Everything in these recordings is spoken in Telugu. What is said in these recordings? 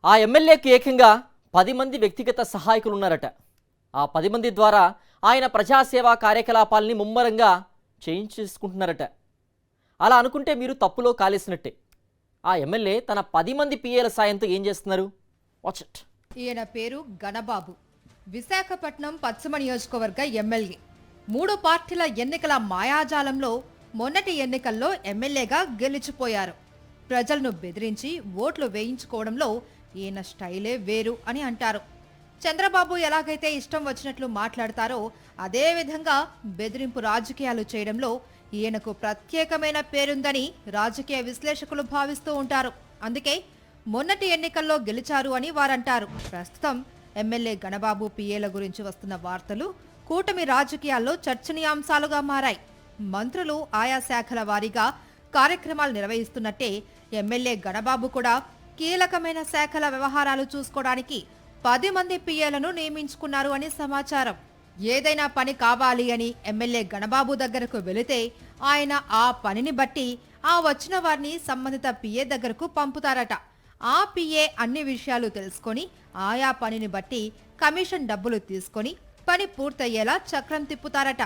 ఆ ఎమ్మెల్యేకి ఏకంగా 10 మంది వ్యక్తిగత సహాయకులు ఉన్నారట. ఆ 10 మంది ద్వారా ఆయన ప్రజాసేవా కార్యకలాపాలని ముమ్మరంగా చేయించేసుకుంటున్నారట. అలా అనుకుంటే మీరు తప్పులో కాలేసినట్టే. ఆ ఎమ్మెల్యే తన 10 మంది పిఏల సాయంతో ఏం చేస్తున్నారు? Watch it. ఈయన పేరు గణబాబు. విశాఖపట్నం పశ్చిమ నియోజకవర్గ ఎమ్మెల్యే. 3 పార్టీల ఎన్నికల మాయాజాలంలో మొన్నటి ఎన్నికల్లో ఎమ్మెల్యేగా గెలిచిపోయారు. ప్రజలను బెదిరించి ఓట్లు వేయించుకోవడంలో ఈయన స్టైలే వేరు అని అంటారు. చంద్రబాబు ఎలాగైతే ఇష్టం వచ్చినట్లు మాట్లాడతారో అదే విధంగా బెదిరింపు రాజకీయాలు చేయడంలో ఈయనకు ప్రత్యేకమైన పేరుందని రాజకీయ విశ్లేషకులు భావిస్తూ ఉంటారు. అందుకే మొన్నటి ఎన్నికల్లో గెలిచారు అని వారంటారు. ప్రస్తుతం ఎమ్మెల్యే గణబాబు పిఏల గురించి వస్తున్న వార్తలు కూటమి రాజకీయాల్లో చర్చనీయాంశాలుగా మారాయి. మంత్రులు ఆయా శాఖల వారీగా కార్యక్రమాలు నిర్వహిస్తున్నట్టే ఎమ్మెల్యే గణబాబు కూడా కీలకమైన శాఖల వ్యవహారాలు చూసుకోవడానికి 10 మంది పిఏలను నియమించుకున్నారు అని సమాచారం. ఏదైనా పని కావాలి అని ఎమ్మెల్యే గణబాబు దగ్గరకు వెళితే ఆయన ఆ పనిని బట్టి ఆ వచ్చిన వారిని సంబంధిత పిఏ దగ్గరకు పంపుతారట. ఆ పిఏ అన్ని విషయాలు తెలుసుకొని ఆయా పనిని బట్టి కమిషన్ డబ్బులు తీసుకొని పని పూర్తయ్యేలా చక్రం తిప్పుతారట.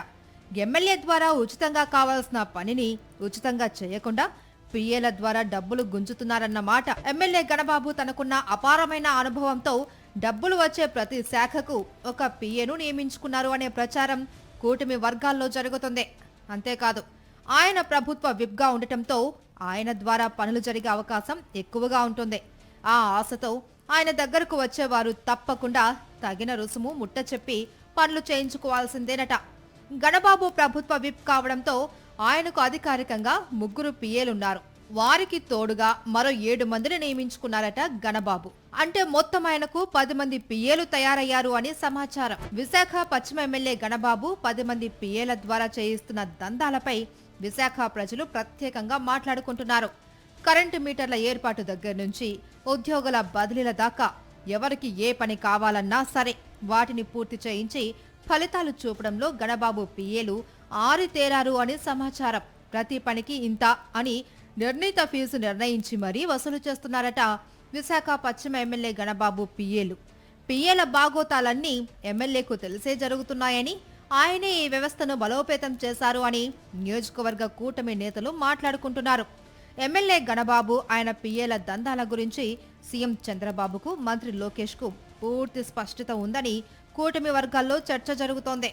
ఎమ్మెల్యే ద్వారా ఉచితంగా కావాల్సిన పనిని ఉచితంగా చేయకుండా పిఏల ద్వారా డబ్బులు గుంజుతున్నారన్నమాట. ఎమ్మెల్యే గణబాబు తనకున్న అపారమైన అనుభవంతో డబ్బులు వచ్చే ప్రతి శాఖకు ఒక పిఏను నియమించుకున్నారు అనే ప్రచారం కూటమి వర్గాల్లో జరుగుతుంది. అంతేకాదు, ఆయన ప్రభుత్వ విప్గా ఉండటంతో ఆయన ద్వారా పనులు జరిగే అవకాశం ఎక్కువగా ఉంటుంది. ఆ ఆశతో ఆయన దగ్గరకు వచ్చేవారు తప్పకుండా తగిన రుసుము ముట్ట చెప్పి పనులు చేయించుకోవాల్సిందేనట. గణబాబు ప్రభుత్వ విప్ కావడంతో ఆయనకు అధికారికంగా 3 పిఏలున్నారు. వారికి తోడుగా మరో 7 మందిని నియమించుకున్నారట గణబాబు. అంటే మొత్తం ఆయనకు 10 మంది పిఏలు తయారయ్యారు అని సమాచారం. విశాఖ పశ్చిమ ఎమ్మెల్యే గణబాబు 10 మంది పిఏల ద్వారా చేయిస్తున్న దందాలపై విశాఖ ప్రజలు ప్రత్యేకంగా మాట్లాడుకుంటున్నారు. కరెంటు మీటర్ల ఏర్పాటు దగ్గర నుంచి ఉద్యోగుల బదిలీల దాకా ఎవరికి ఏ పని కావాలన్నా సరే వాటిని పూర్తి చేయించి ఫలితాలు చూపడంలో గణబాబు పిఏలు ఆరితేరారు అని సమాచారం. ప్రతి పనికి ఇంత అని నిర్ణీత ఫీజు నిర్ణయించి మరీ వసూలు చేస్తున్నారట విశాఖ పశ్చిమ ఎమ్మెల్యే గణబాబు పిఏలు. పిఏల బాగోతాలన్నీ ఎమ్మెల్యేకు తెలిసే జరుగుతున్నాయని, ఆయనే ఈ వ్యవస్థను బలోపేతం చేశారు అని నియోజకవర్గ కూటమి నేతలు మాట్లాడుకుంటున్నారు. ఎమ్మెల్యే గణబాబు ఆయన పిఏల దందాల గురించి సీఎం చంద్రబాబుకు, మంత్రి లోకేష్కు పూర్తి స్పష్టత ఉందని కూటమి వర్గాల్లో చర్చ జరుగుతోంది.